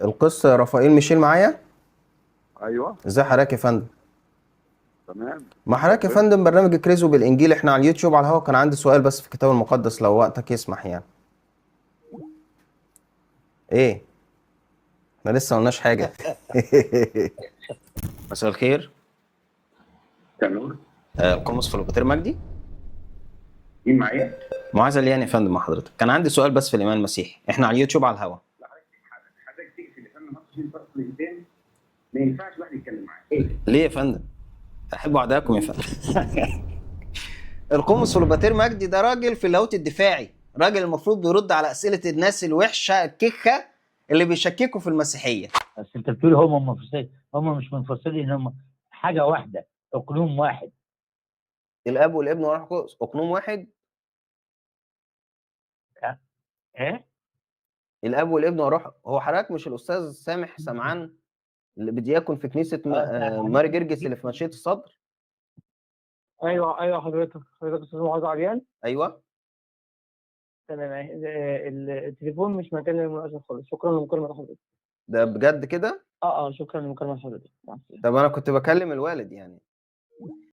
القس رافائيل ميشيل معايا. ايوه ازي حضرتك يا فندم؟ تمام. ما حضرتك يا فندم برنامج كريزو بالانجيل، احنا على اليوتيوب على الهوا. كان عندي سؤال بس في الكتاب المقدس لو وقتك يسمح يعني. ايه؟ احنا لسه ما قلناش حاجه. مساء الخير. تمام. القمص فلوباتير مجدي. مين معايا؟ معاذ الياني يا فندم مع حضرتك. كان عندي سؤال بس في الايمان المسيحي، احنا على اليوتيوب على الهوا. حضرتك تقفل يا فندم، عشان طرف الانسان ما ينفعش واحد يتكلم معاه. ايه؟ ليه يا فندم؟ احب اعدائكم يا فندم. القمص فلوباتير مجدي ده راجل في اللاهوت الدفاعي، راجل المفروض بيرد على اسئله الناس الوحشه الكخه اللي بيشككوا في المسيحيه. بس انت بتقول هم منفصلين، هم مش منفصلين، هم حاجه واحده، اقلوم واحد. الاب والابن والروح القدس اقنوم واحد. ايه؟ الاب والابن والروح. هو حضرتك مش الاستاذ سامح سمعان اللي بدياكون في كنيسه ماري جرجس اللي في مشيئه الصدر؟ ايوه حضرتك استاذ معاذ عريان. ايوه. تمام. التليفون مش مكان للمناقشه خالص. شكرا لمكالمه حضرتك. ده بجد كده؟ شكرا لمكالمه حضرتك. مع السلامه. طب انا كنت بكلم الوالد يعني.